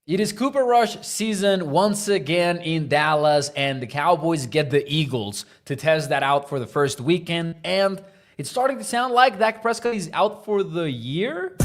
It is Cooper Rush season once again in Dallas, and the Cowboys get the Eagles to test that out for the first weekend. And it's starting to sound like Dak Prescott is out for the year.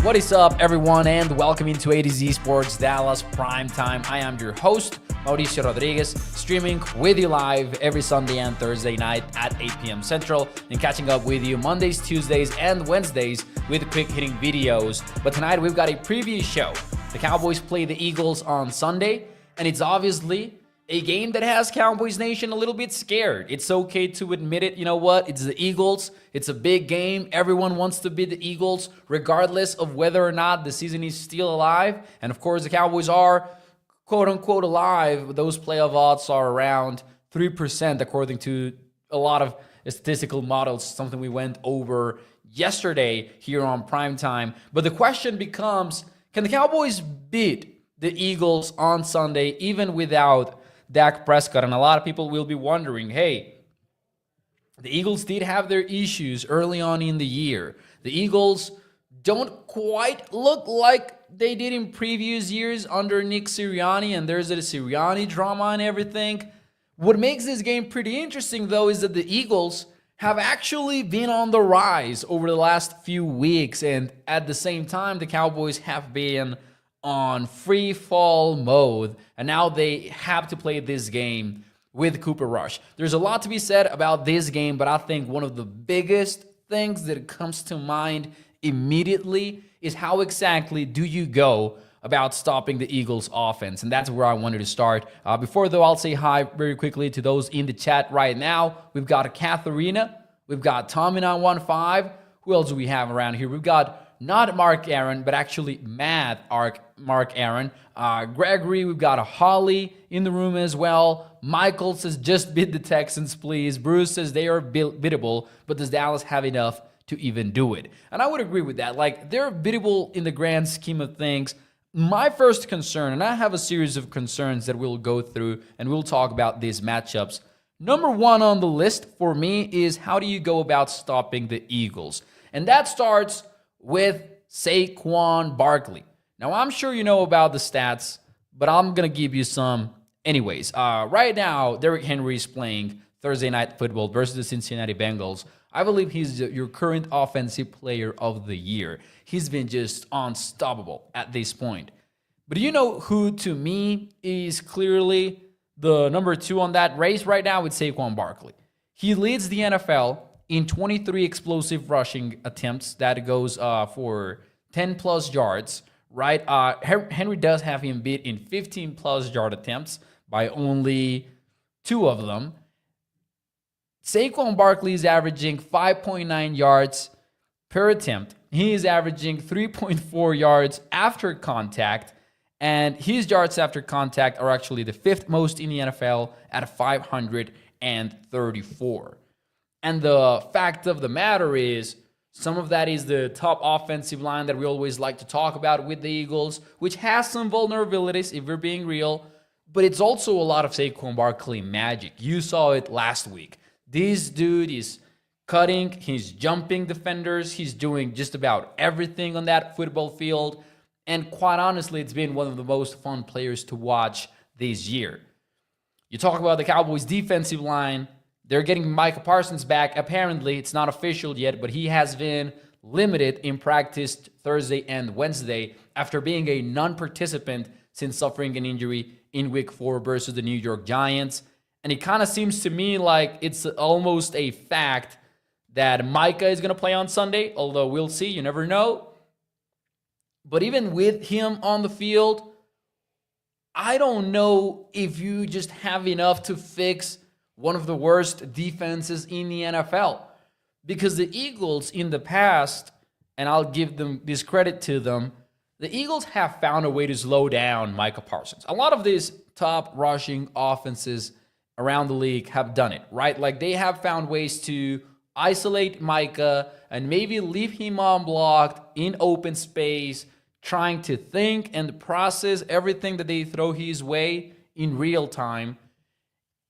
What is up, everyone, and welcome into A to Z Sports Dallas Primetime. I am your host, Mauricio Rodriguez, streaming with you live every Sunday and Thursday night at 8 p.m. Central, and catching up with you Mondays, Tuesdays, and Wednesdays with quick-hitting videos. But tonight, we've got a preview show. The Cowboys play the Eagles on Sunday, and it's obviously a game that has Cowboys Nation a little bit scared. It's okay to admit it. You know what? It's the Eagles. It's a big game. Everyone wants to beat the Eagles, regardless of whether or not the season is still alive. And of course, the Cowboys are quote-unquote alive. Those playoff odds are around 3%, according to a lot of statistical models, something we went over yesterday here on Primetime. But the question becomes, can the Cowboys beat the Eagles on Sunday, even without Dak Prescott? And a lot of people will be wondering, hey, the Eagles did have their issues early on in the year. The Eagles don't quite look like they did in previous years under Nick Sirianni, and there's a Sirianni drama and everything. What makes this game pretty interesting, though, is that the Eagles have actually been on the rise over the last few weeks, and at the same time, the Cowboys have been on free fall mode, and now they have to play this game with Cooper Rush. There's a lot to be said about this game, but I think one of the biggest things that comes to mind immediately is how exactly do you go about stopping the Eagles offense? And that's where I wanted to start. Before though, I'll say hi very quickly to those in the chat right now. We've got Katharina, we've got Tommy915. Who else do we have around here? We've got not Mark Aaron, but actually Mark Aaron. Gregory, we've got a Holly in the room as well. Michael says, just beat the Texans, please. Bruce says they are biddable, but does Dallas have enough to even do it? And I would agree with that. Like, they're biddable in the grand scheme of things. My first concern, and I have a series of concerns that we'll go through, and we'll talk about these matchups. Number one on the list for me is, how do you go about stopping the Eagles? And that starts with Saquon Barkley. Now, I'm sure you know about the stats, but I'm going to give you some anyways. Right now, Derrick Henry is playing Thursday Night Football versus the Cincinnati Bengals. I believe he's your current offensive player of the year. He's been just unstoppable at this point. But do you know who, to me, is clearly the number two on that race right now? It's Saquon Barkley. He leads the NFL in 23 explosive rushing attempts. That goes for 10-plus yards, right? Henry does have him beat in 15-plus yard attempts by only 2 of them. Saquon Barkley is averaging 5.9 yards per attempt. He is averaging 3.4 yards after contact, and his yards after contact are actually the 5th most in the NFL at 534. And the fact of the matter is, some of that is the top offensive line that we always like to talk about with the Eagles, which has some vulnerabilities, if we're being real, but it's also a lot of Saquon Barkley magic. You saw it last week. This dude is cutting, he's jumping defenders, he's doing just about everything on that football field, and quite honestly, it's been one of the most fun players to watch this year. You talk about the Cowboys' defensive line. They're getting Micah Parsons back. Apparently, it's not official yet, but he has been limited in practice Thursday and Wednesday after being a non-participant since suffering an injury in Week 4 versus the New York Giants. And it kind of seems to me like it's almost a fact that Micah is going to play on Sunday, although we'll see. You never know. But even with him on the field, I don't know if you just have enough to fix one of the worst defenses in the NFL. Because the Eagles in the past, and I'll give them this credit to them, the Eagles have found a way to slow down Micah Parsons. A lot of these top rushing offenses around the league have done it, right? Like, they have found ways to isolate Micah and maybe leave him unblocked in open space, trying to think and process everything that they throw his way in real time.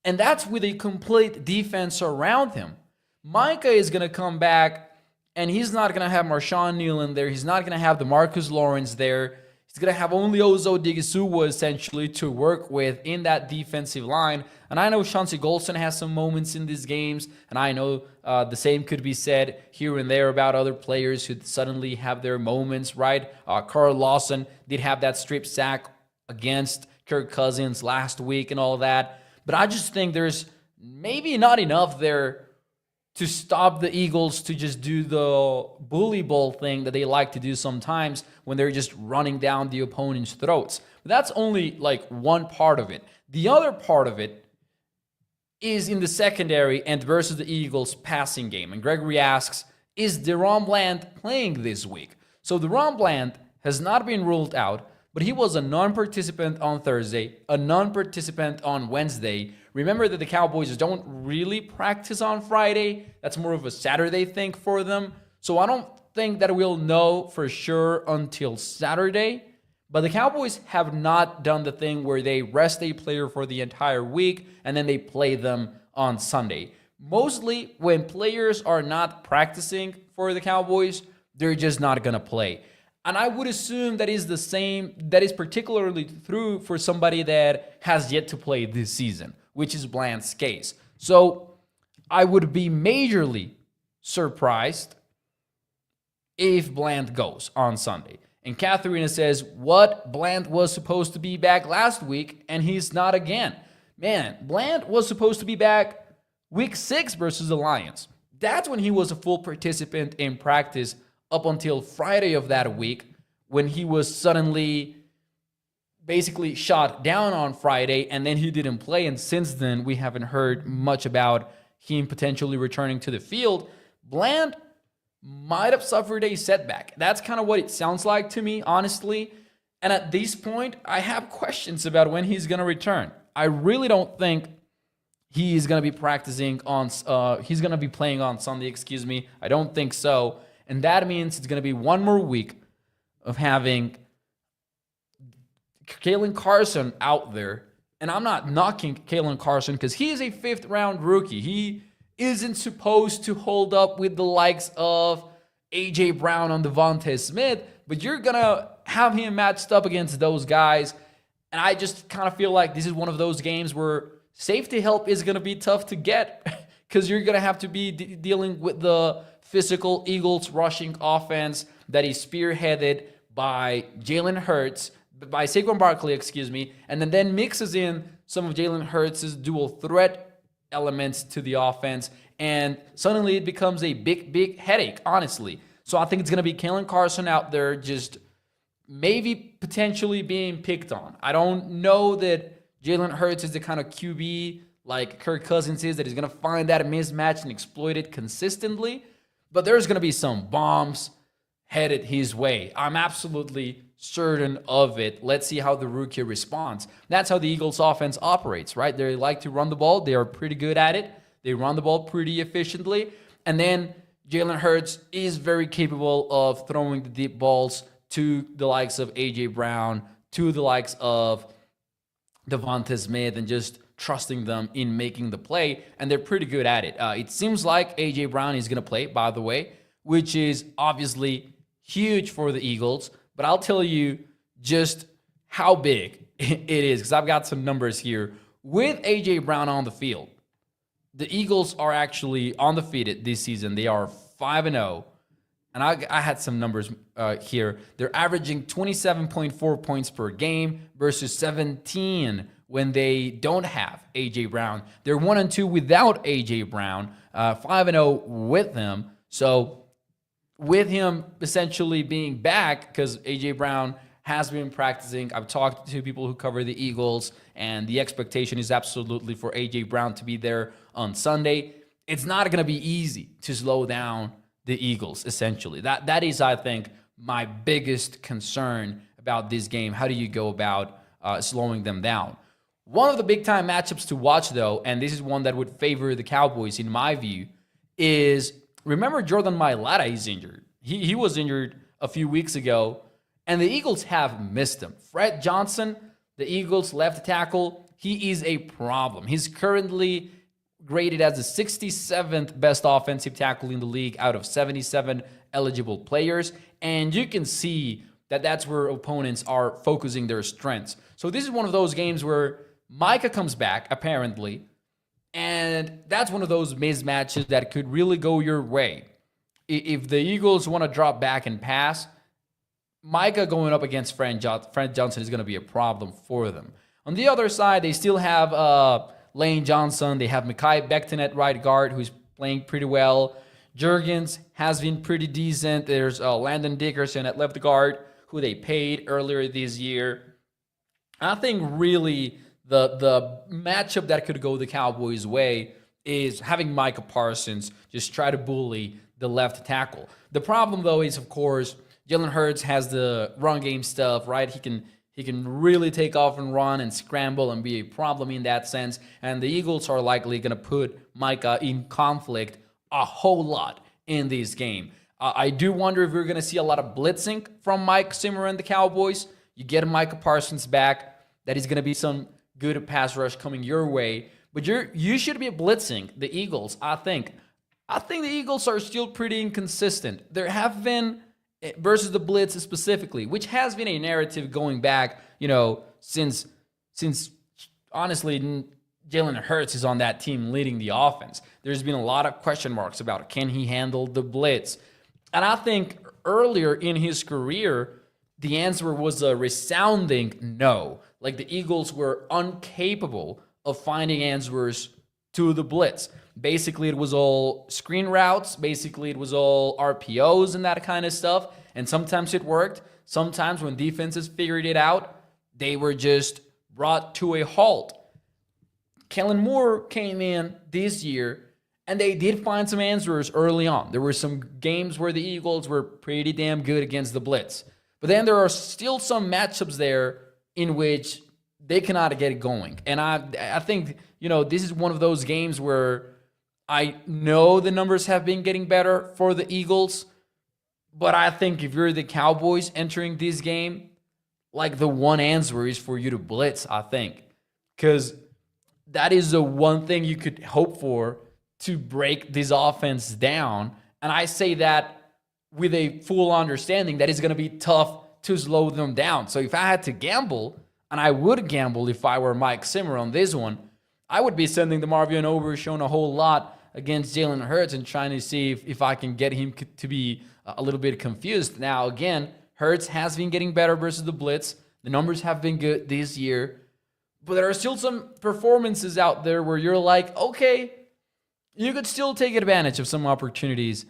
And that's with a complete defense around him. Micah is going to come back And he's not going to have Marshawn Nealon there. He's not going to have DeMarcus Lawrence there. He's going to have only Ozo Digisuwa essentially to work with in that defensive line. And I know Chauncey Golston has some moments in these games, and I know the same could be said here and there about other players who suddenly have their moments, right? Carl Lawson did have that strip sack against Kirk Cousins last week and all that. But I just think there's maybe not enough there to stop the Eagles to just do the bully ball thing that they like to do sometimes when they're just running down the opponent's throats. But that's only like one part of it. The other part of it is in the secondary and versus the Eagles passing game. And Gregory asks, is DaRon Bland playing this week? So DaRon Bland has not been ruled out, but he was a non-participant on Thursday, a non-participant on Wednesday. Remember that the Cowboys don't really practice on Friday. That's more of a Saturday thing for them. So I don't think that we'll know for sure until Saturday. But the Cowboys have not done the thing where they rest a player for the entire week and then they play them on Sunday. Mostly when players are not practicing for the Cowboys, they're just not going to play. And I would assume that is the same, that is particularly true for somebody that has yet to play this season, which is Bland's case. So I would be majorly surprised if Bland goes on Sunday. And Katharina says, what? Bland was supposed to be back last week, and he's not again. Man, Bland was supposed to be back week 6 versus the Lions. That's when he was a full participant in practice up until Friday of that week, when he was suddenly basically shot down on Friday, and then he didn't play. And since then, we haven't heard much about him potentially returning to the field. Bland might have suffered a setback. That's kind of what it sounds like to me, honestly. And at this point, I have questions about when he's going to return. I really don't think he's going to be practicing on, he's going to be playing on Sunday, I don't think so. And that means it's going to be one more week of having Kalen Carson out there. And I'm not knocking Kalen Carson because he is a 5th-round rookie. He isn't supposed to hold up with the likes of A.J. Brown on Devontae Smith, but you're going to have him matched up against those guys. And I just kind of feel like this is one of those games where safety help is going to be tough to get because you're going to have to be dealing with the physical Eagles rushing offense that is spearheaded by Jalen Hurts, by Saquon Barkley, and then mixes in some of Jalen Hurts' dual threat elements to the offense, and suddenly it becomes a big headache, honestly. So I think it's going to be Kalen Carson out there just maybe potentially being picked on. I don't know that Jalen Hurts is the kind of QB like Kirk Cousins is that is going to find that mismatch and exploit it consistently. But there's going to be some bombs headed his way. I'm absolutely certain of it. Let's see how the rookie responds. That's how the Eagles offense operates, right? They like to run the ball. They are pretty good at it. They run the ball pretty efficiently. And then Jalen Hurts is very capable of throwing the deep balls to the likes of A.J. Brown, to the likes of Devontae Smith, and just trusting them in making the play, and they're pretty good at it. It seems like A.J. Brown is going to play, by the way, which is obviously huge for the Eagles, but I'll tell you just how big it is, because I've got some numbers here. With A.J. Brown on the field, the Eagles are actually undefeated this season. They are 5-0, and I had some numbers here. They're averaging 27.4 points per game versus 17 when they don't have A.J. Brown. They're 1-2 without A.J. Brown, 5-0 with them. So with him essentially being back, because A.J. Brown has been practicing, I've talked to people who cover the Eagles, and the expectation is absolutely for A.J. Brown to be there on Sunday. It's not going to be easy to slow down the Eagles, essentially. That is, I think, my biggest concern about this game. How do you go about slowing them down? One of the big-time matchups to watch, though, and this is one that would favor the Cowboys, in my view, is, remember Jordan Mailata is injured. He was injured a few weeks ago, and the Eagles have missed him. Fred Johnson, the Eagles' left tackle, he is a problem. He's currently graded as the 67th best offensive tackle in the league out of 77 eligible players. And you can see that that's where opponents are focusing their strengths. So this is one of those games where Micah comes back, apparently, and that's one of those mismatches that could really go your way. If the Eagles want to drop back and pass, Micah going up against Fred Johnson is going to be a problem for them. On the other side, they still have Lane Johnson. They have Mekhi Becton at right guard, who's playing pretty well. Jurgens has been pretty decent. There's Landon Dickerson at left guard, who they paid earlier this year. I think really the matchup that could go the Cowboys' way is having Micah Parsons just try to bully the left tackle. The problem, though, is, of course, Jalen Hurts has the run game stuff, right? He can really take off and run and scramble and be a problem in that sense. And the Eagles are likely going to put Micah in conflict a whole lot in this game. I do wonder if we're going to see a lot of blitzing from Mike Zimmer and the Cowboys. You get Micah Parsons back. That is going to be some good pass rush coming your way. But you should be blitzing the Eagles, I think. I think the Eagles are still pretty inconsistent. There have been, versus the blitz specifically, which has been a narrative going back, since honestly, Jalen Hurts is on that team leading the offense. There's been a lot of question marks about can he handle the blitz. And I think earlier in his career, the answer was a resounding no. Like the Eagles were incapable of finding answers to the blitz. Basically, it was all screen routes. Basically, it was all RPOs and that kind of stuff. And sometimes it worked. Sometimes when defenses figured it out, they were just brought to a halt. Kellen Moore came in this year, and they did find some answers early on. There were some games where the Eagles were pretty damn good against the blitz. But then there are still some matchups there in which they cannot get it going. And I think, this is one of those games where I know the numbers have been getting better for the Eagles, but I think if you're the Cowboys entering this game, like the one answer is for you to blitz, I think. Because that is the one thing you could hope for to break this offense down. And I say that with a full understanding that it's going to be tough to slow them down. So if I had to gamble, and I would gamble if I were Mike Zimmer on this one, I would be sending the Marvion Overshown a whole lot against Jalen Hurts and trying to see if I can get him to be a little bit confused. Now, again, Hurts has been getting better versus the blitz. The numbers have been good this year. But there are still some performances out there where you're like, okay, you could still take advantage of some opportunities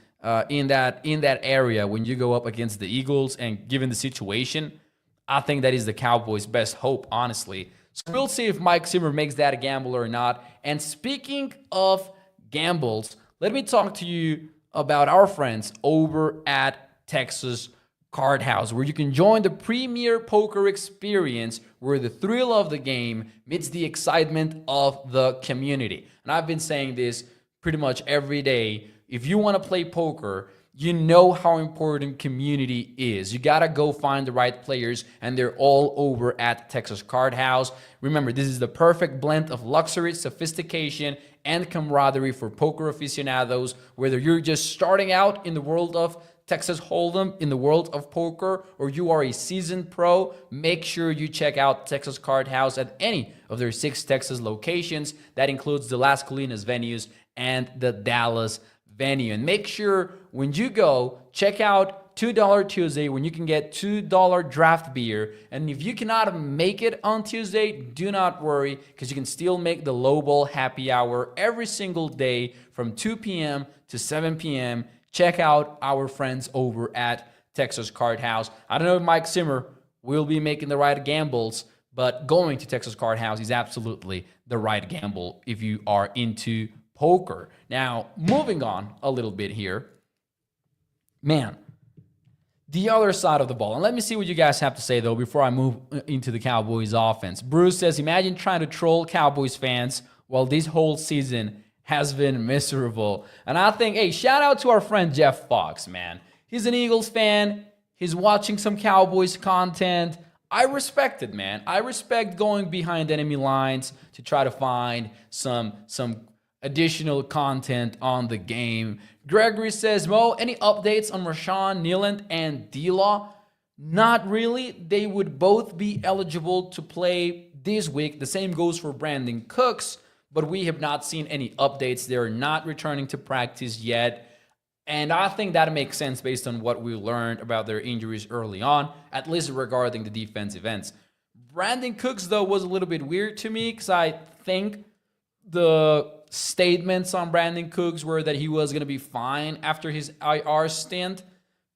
in that area when you go up against the Eagles. And given the situation, I think that is the Cowboys' best hope, honestly. So we'll see if Mike Zimmer makes that a gamble or not. And speaking of gambles, let me talk to you about our friends over at Texas Card House, where you can join the premier poker experience where the thrill of the game meets the excitement of the community. And I've been saying this pretty much every day. If you want to play poker, you know how important community is. You got to go find the right players, and they're all over at Texas Card House. Remember, this is the perfect blend of luxury, sophistication, and camaraderie for poker aficionados. Whether you're just starting out in the world of Texas Hold'em, in the world of poker, or you are a seasoned pro, make sure you check out Texas Card House at any of their 6 Texas locations. That includes the Las Colinas venues and the Dallas venue. And make sure when you go, check out $2 Tuesday, when you can get $2 draft beer. And if you cannot make it on Tuesday, do not worry, because you can still make the lowball happy hour every single day from 2 p.m. to 7 p.m. Check out our friends over at Texas Card House. I don't know if Mike Zimmer will be making the right gambles, but going to Texas Card House is absolutely the right gamble if you are into poker. Now, moving on a little bit here. Man, the other side of the ball. And let me see what you guys have to say, though, before I move into the Cowboys offense. Bruce says, imagine trying to troll Cowboys fans while this whole season has been miserable. And I think, hey, shout out to our friend Jeff Fox, man. He's an Eagles fan. He's watching some Cowboys content. I respect it, man. I respect going behind enemy lines to try to find some additional content on the game. Gregory says, Mo, any updates on Rashawn, Nealand, and D-Law? Not really. They would both be eligible to play this week. The same goes for Brandon Cooks, but we have not seen any updates. They're not returning to practice yet. And I think that makes sense based on what we learned about their injuries early on, at least regarding the defensive ends. Brandon Cooks, though, was a little bit weird to me because I think the statements on Brandon Cooks were that he was going to be fine after his IR stint,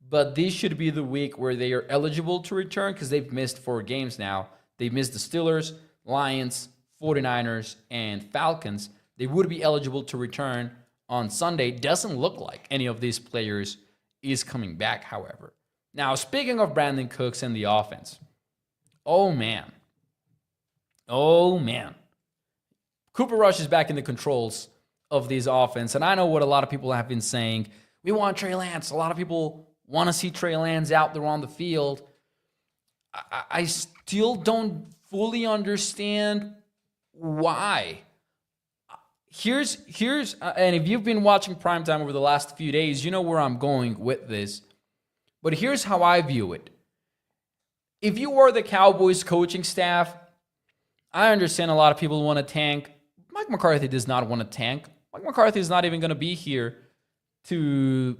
but this should be the week where they are eligible to return because they've missed 4 games now. They've missed the Steelers, Lions, 49ers, and Falcons. They would be eligible to return on Sunday. Doesn't look like any of these players is coming back, however. Now, speaking of Brandon Cooks and the offense, oh man. Cooper Rush is back in the controls of this offense, and I know what a lot of people have been saying. We want Trey Lance. A lot of people want to see Trey Lance out there on the field. I still don't fully understand why. Here's and if you've been watching Primetime over the last few days, you know where I'm going with this. But here's how I view it. If you were the Cowboys coaching staff, I understand a lot of people want to tank. Mike McCarthy does not want to tank. Mike McCarthy is not even going to be here to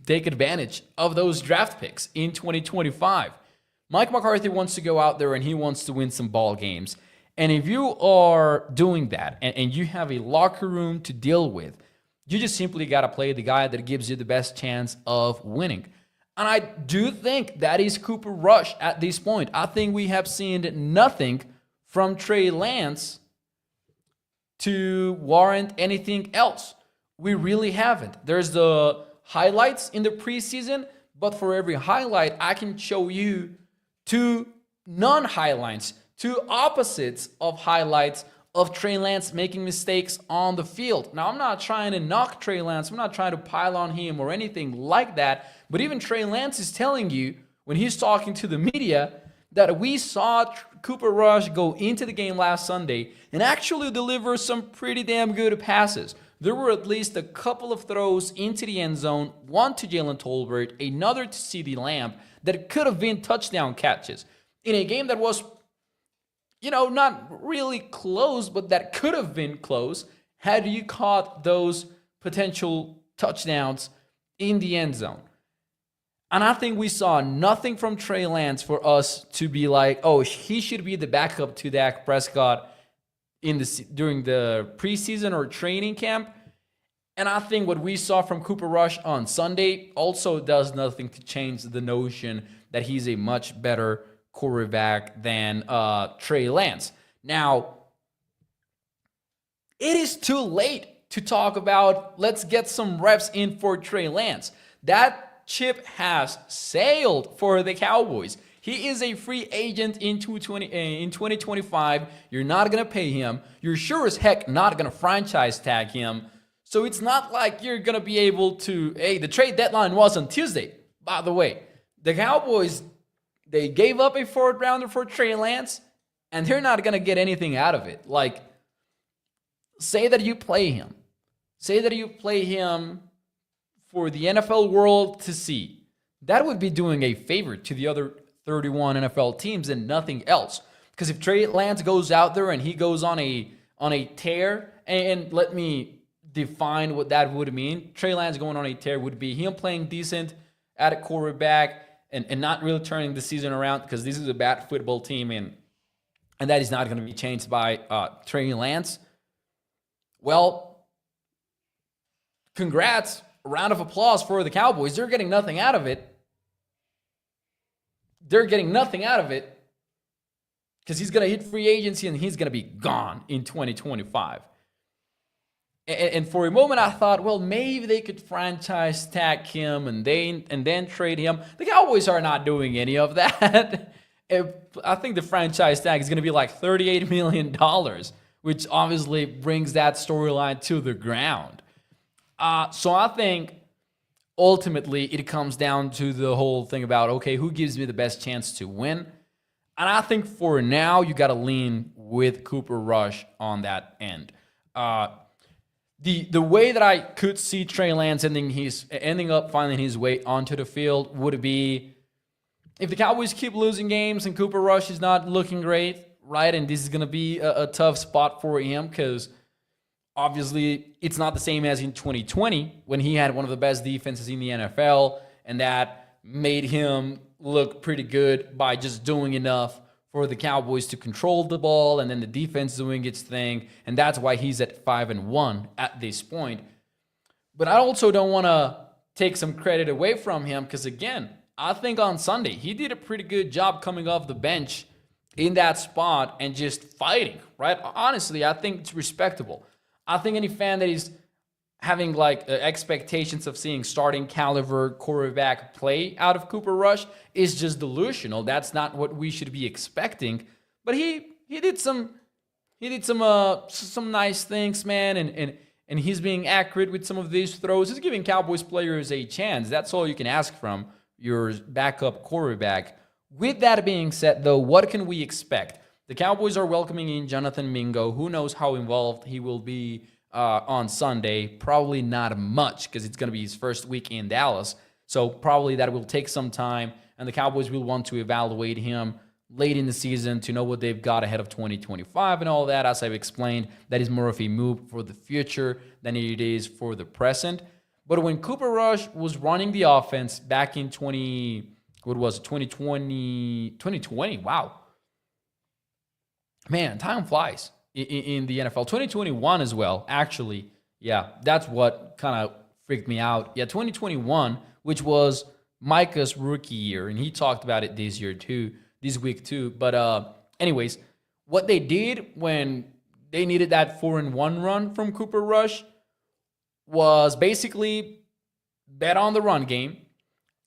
take advantage of those draft picks in 2025. Mike McCarthy wants to go out there and he wants to win some ball games. And if you are doing that and you have a locker room to deal with, you just simply got to play the guy that gives you the best chance of winning. And I do think that is Cooper Rush at this point. I think we have seen nothing from Trey Lance to warrant anything else. We really haven't. There's the highlights in the preseason, but for every highlight, I can show you 2 non-highlights, 2 opposites of highlights of Trey Lance making mistakes on the field. Now, I'm not trying to knock Trey Lance. I'm not trying to pile on him or anything like that. But even Trey Lance is telling you, when he's talking to the media, that we saw Cooper Rush go into the game last Sunday and actually deliver some pretty damn good passes. There were at least a couple of throws into the end zone, one to Jalen Tolbert, another to CeeDee Lamb, that could have been touchdown catches. In a game that was, not really close, but that could have been close had you caught those potential touchdowns in the end zone. And I think we saw nothing from Trey Lance for us to be like, oh, he should be the backup to Dak Prescott during the preseason or training camp. And I think what we saw from Cooper Rush on Sunday also does nothing to change the notion that he's a much better quarterback than Trey Lance. Now, it is too late to talk about let's get some reps in for Trey Lance. That chip has sailed for the Cowboys. He is a free agent in 2025. You're not going to pay him. You're sure as heck not going to franchise tag him. So it's not like you're going to be able to, hey, the trade deadline was on Tuesday. By the way, the Cowboys, they gave up a 4th rounder for Trey Lance, and they're not going to get anything out of it. Like, say that you play him. Say that you play him for the NFL world to see. That would be doing a favor to the other 31 NFL teams and nothing else. Because if Trey Lance goes out there and he goes on a tear, and let me define what that would mean. Trey Lance going on a tear would be him playing decent at a quarterback and not really turning the season around, because this is a bad football team and that is not going to be changed by Trey Lance. Well, congrats. A round of applause for the Cowboys. They're getting nothing out of it. They're getting nothing out of it because he's going to hit free agency and he's going to be gone in 2025. And for a moment, I thought, well, maybe they could franchise tag him and then trade him. The Cowboys are not doing any of that. I think the franchise tag is going to be like $38 million, which obviously brings that storyline to the ground. So I think ultimately it comes down to the whole thing about, okay, who gives me the best chance to win? And I think for now, you got to lean with Cooper Rush on that end. The way that I could see Trey Lance ending up finding his way onto the field would be if the Cowboys keep losing games and Cooper Rush is not looking great, right? And this is going to be a tough spot for him because obviously it's not the same as in 2020 when he had one of the best defenses in the NFL, and that made him look pretty good by just doing enough for the Cowboys to control the ball, and then the defense doing its thing, and that's why he's at 5-1 at this point. But I also don't want to take some credit away from him because, again, I think on Sunday he did a pretty good job coming off the bench in that spot and just fighting, right? Honestly, I think it's respectable. I think any fan that is having like expectations of seeing starting caliber quarterback play out of Cooper Rush is just delusional. That's not what we should be expecting. But he did some nice things, man, and he's being accurate with some of these throws. He's giving Cowboys players a chance. That's all you can ask from your backup quarterback. With that being said, though, what can we expect? The Cowboys are welcoming in Jonathan Mingo. Who knows how involved he will be on Sunday? Probably not much because it's going to be his first week in Dallas. So probably that will take some time, and the Cowboys will want to evaluate him late in the season to know what they've got ahead of 2025 and all that. As I've explained, that is more of a move for the future than it is for the present. But when Cooper Rush was running the offense back in 2020, wow. Man, time flies in the NFL. 2021 as well, actually. Yeah, that's what kind of freaked me out. Yeah, 2021, which was Micah's rookie year, and he talked about it this week too. But anyways, what they did when they needed that 4-1 run from Cooper Rush was basically bet on the run game.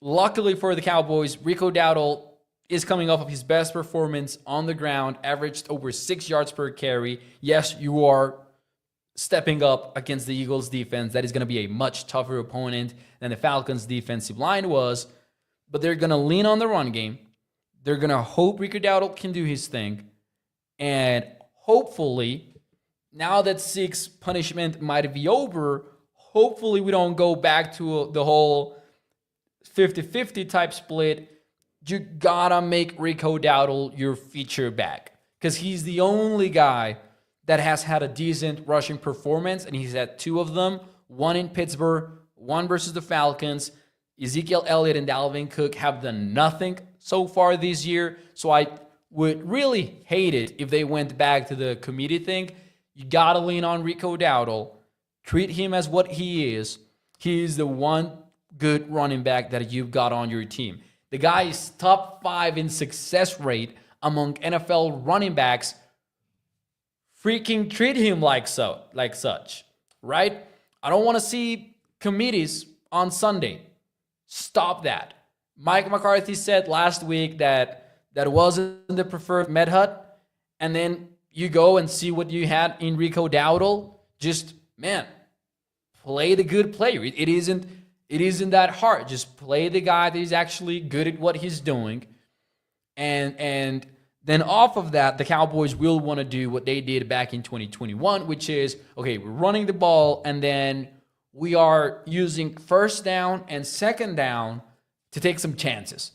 Luckily for the Cowboys, Rico Dowdle is coming off of his best performance on the ground, averaged over 6 yards per carry. Yes, you are stepping up against the Eagles defense. That is going to be a much tougher opponent than the Falcons defensive line was, but they're going to lean on the run game. They're going to hope Rico Dowdle can do his thing, and hopefully, now that 6 punishment might be over, hopefully we don't go back to the whole 50-50 type split. You gotta make Rico Dowdle your feature back because he's the only guy that has had a decent rushing performance, and he's had 2 of them, one in Pittsburgh, one versus the Falcons. Ezekiel Elliott and Dalvin Cook have done nothing so far this year, so I would really hate it if they went back to the committee thing. You gotta lean on Rico Dowdle. Treat him as what he is. He is the one good running back that you've got on your team. The guy is top 5 in success rate among NFL running backs. Freaking treat him like such, right? I don't want to see committees on Sunday. Stop that. Mike McCarthy said last week that wasn't the preferred method, and then you go and see what you had in Rico Dowdle. Just, man, play the good player. It isn't that hard. Just play the guy that is actually good at what he's doing. And then off of that, the Cowboys will want to do what they did back in 2021, which is, okay, we're running the ball, and then we are using first down and second down to take some chances.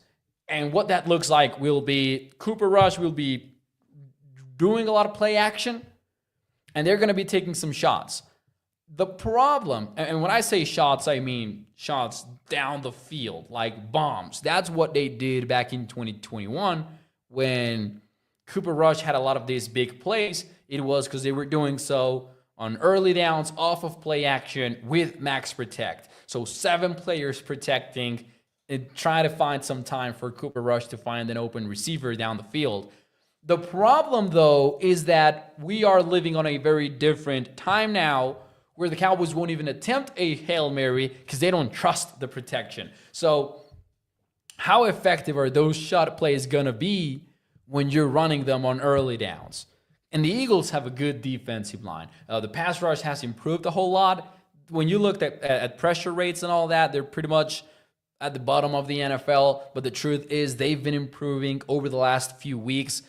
And what that looks like will be Cooper Rush will be doing a lot of play action, and they're going to be taking some shots. The problem, and when I say shots, I mean shots down the field, like bombs. That's what they did back in 2021 when Cooper Rush had a lot of these big plays. It was because they were doing so on early downs off of play action with max protect. So 7 players protecting and trying to find some time for Cooper Rush to find an open receiver down the field. The problem, though, is that we are living on a very different time now where the Cowboys won't even attempt a Hail Mary because they don't trust the protection. So how effective are those shot plays going to be when you're running them on early downs? And the Eagles have a good defensive line. The pass rush has improved a whole lot. When you looked at pressure rates and all that, they're pretty much at the bottom of the NFL. But the truth is they've been improving over the last few weeks.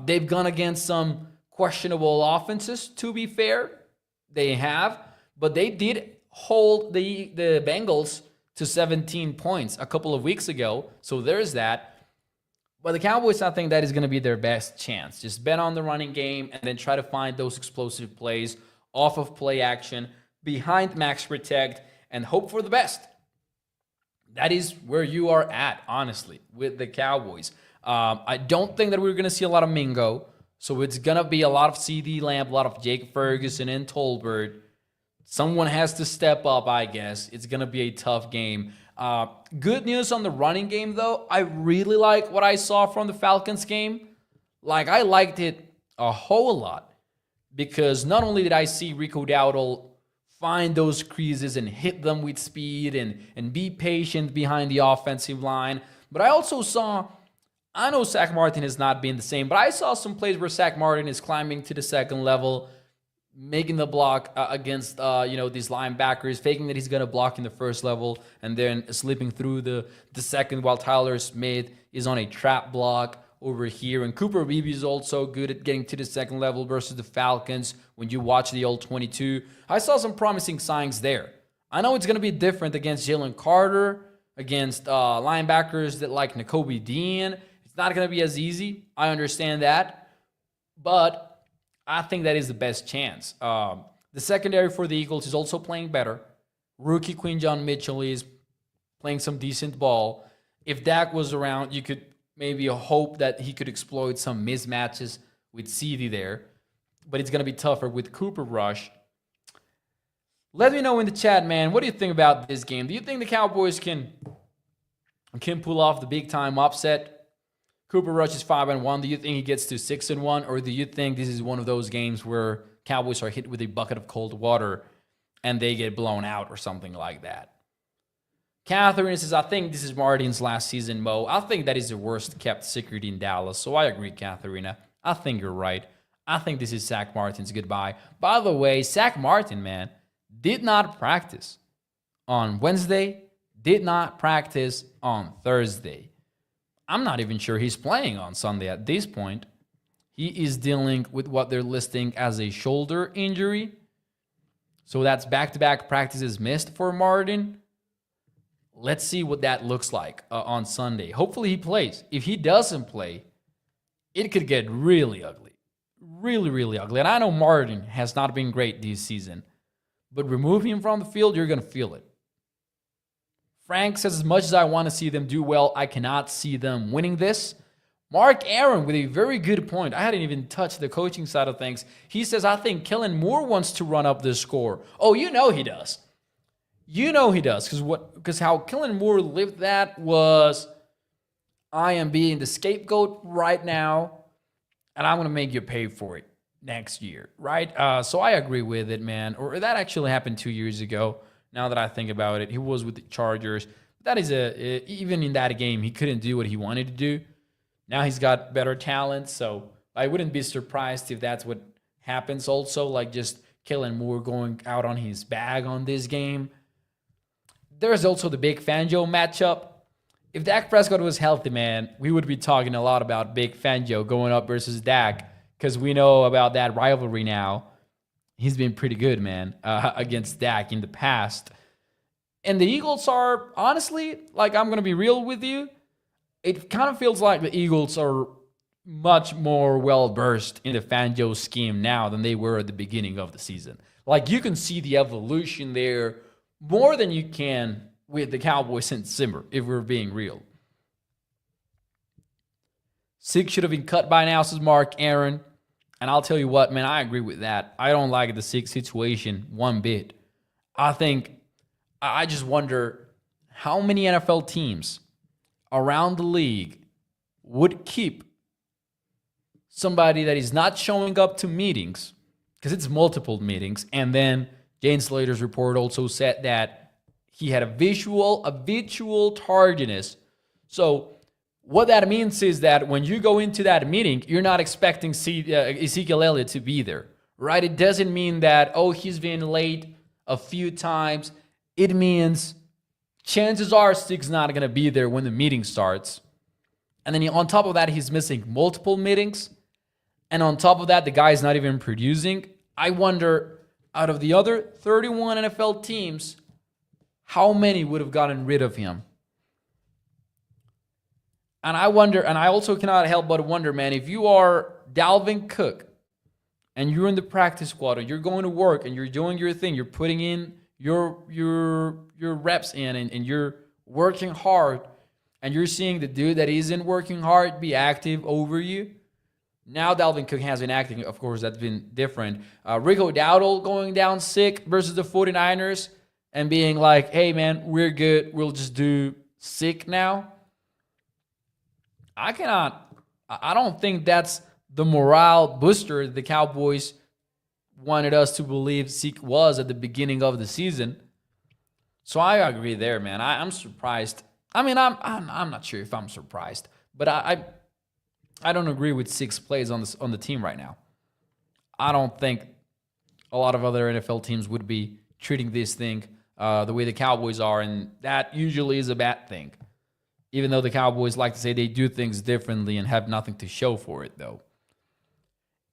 They've gone against some questionable offenses, to be fair. They have. but they did hold the Bengals to 17 points a couple of weeks ago. So there's that. But the Cowboys, I think that is going to be their best chance. Just bet on the running game and then try to find those explosive plays off of play action behind max protect and hope for the best. That is where you are at, honestly, with the Cowboys. I don't think that we're going to see a lot of Mingo. So it's going to be a lot of CD Lamb, a lot of Jake Ferguson and Tolbert. Someone has to step up, I guess. It's going to be a tough game. Good news on the running game, though. I really like what I saw from the Falcons game. Like, I liked it a whole lot because not only did I see Rico Dowdle find those creases and hit them with speed and be patient behind the offensive line, but I also saw, I know Zach Martin has not been the same, but I saw some plays where Zach Martin is climbing to the second level, making the block against these linebackers, faking that he's going to block in the first level and then slipping through the second while Tyler Smith is on a trap block over here. And Cooper Beebe is also good at getting to the second level versus the Falcons when you watch the old 22. I saw some promising signs there. I know it's going to be different against Jalen Carter, against linebackers that like Nakobe Dean. It's not going to be as easy. I understand that. But I think that is the best chance. The secondary for the Eagles is also playing better. Rookie Quinjon Mitchell is playing some decent ball. If Dak was around, you could maybe hope that he could exploit some mismatches with CD there. But it's going to be tougher with Cooper Rush. Let me know in the chat, man. What do you think about this game? Do you think the Cowboys can pull off the big-time upset? Cooper Rush is 5-1. Do you think he gets to 6-1? Or do you think this is one of those games where Cowboys are hit with a bucket of cold water and they get blown out or something like that? Catherine says, I think this is Martin's last season, Mo. I think that is the worst kept secret in Dallas. So I agree, Katharina. I think you're right. I think this is Zach Martin's goodbye. By the way, Zach Martin, man, did not practice on Wednesday, did not practice on Thursday. I'm not even sure he's playing on Sunday at this point. He is dealing with what they're listing as a shoulder injury. So that's back-to-back practices missed for Martin. Let's see what that looks like on Sunday. Hopefully he plays. If he doesn't play, it could get really ugly. Really, really ugly. And I know Martin has not been great this season. But remove him from the field, you're going to feel it. Frank says, as much as I want to see them do well, I cannot see them winning this. Mark Aaron with a very good point. I hadn't even touched the coaching side of things. He says, I think Kellen Moore wants to run up the score. Oh, you know he does. You know he does. Because how Kellen Moore lived that was, I am being the scapegoat right now, and I'm going to make you pay for it next year, right? So I agree with it, man. Or that actually happened 2 years ago. Now that I think about it, he was with the Chargers. That is even in that game, he couldn't do what he wanted to do. Now he's got better talent, so I wouldn't be surprised if that's what happens also, like just Kellen Moore going out on his bag on this game. There's also the Big Fangio matchup. If Dak Prescott was healthy, man, we would be talking a lot about Big Fangio going up versus Dak because we know about that rivalry now. He's been pretty good, man, against Dak in the past. And the Eagles are, honestly, like I'm going to be real with you, it kind of feels like the Eagles are much more well-versed in the Fangio scheme now than they were at the beginning of the season. Like you can see the evolution there more than you can with the Cowboys and Zimmer, if we're being real. Six should have been cut by now, says Mark Aaron. And I'll tell you what, man, I agree with that. I don't like the Six situation one bit. I just wonder how many NFL teams around the league would keep somebody that is not showing up to meetings, because it's multiple meetings, and then Jane Slater's report also said that he had a habitual tardiness. So what that means is that when you go into that meeting, you're not expecting Ezekiel Elliott to be there, right? It doesn't mean that, he's been late a few times. It means chances are Stig's not going to be there when the meeting starts. And then on top of that, he's missing multiple meetings. And on top of that, the guy's not even producing. I wonder Out of the other 31 NFL teams, how many would have gotten rid of him? And I wonder, and I also cannot help but wonder, man, if you are Dalvin Cook and you're in the practice squad and you're going to work and you're doing your thing, you're putting in your reps in and you're working hard, and you're seeing the dude that isn't working hard be active over you. Now Dalvin Cook has been acting, of course, that's been different. Rico Dowdle going down sick versus the 49ers and being like, hey, man, we're good. We'll just do sick now. I don't think that's the morale booster the Cowboys wanted us to believe Zeke was at the beginning of the season. So I agree there, man. I'm surprised. I mean, I'm not sure if I'm surprised, but I don't agree with 6 plays on the team right now. I don't think a lot of other NFL teams would be treating this thing the way the Cowboys are, and that usually is a bad thing. Even though the Cowboys like to say they do things differently and have nothing to show for it, though.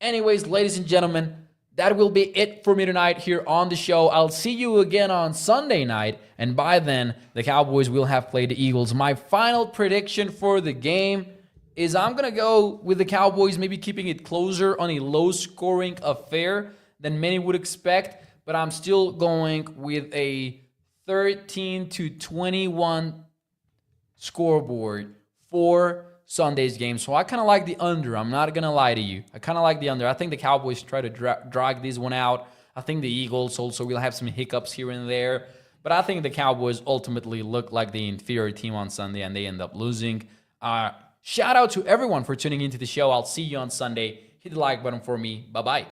Anyways, ladies and gentlemen, that will be it for me tonight here on the show. I'll see you again on Sunday night, and by then, the Cowboys will have played the Eagles. My final prediction for the game is I'm going to go with the Cowboys maybe keeping it closer on a low-scoring affair than many would expect, but I'm still going with a 13-21 scoreboard for Sunday's game. So I kind of like the under. I'm not going to lie to you. I kind of like the under. I think the Cowboys try to drag this one out. I think the Eagles also will have some hiccups here and there. But I think the Cowboys ultimately look like the inferior team on Sunday, and they end up losing. Shout out to everyone for tuning into the show. I'll see you on Sunday. Hit the like button for me. Bye-bye.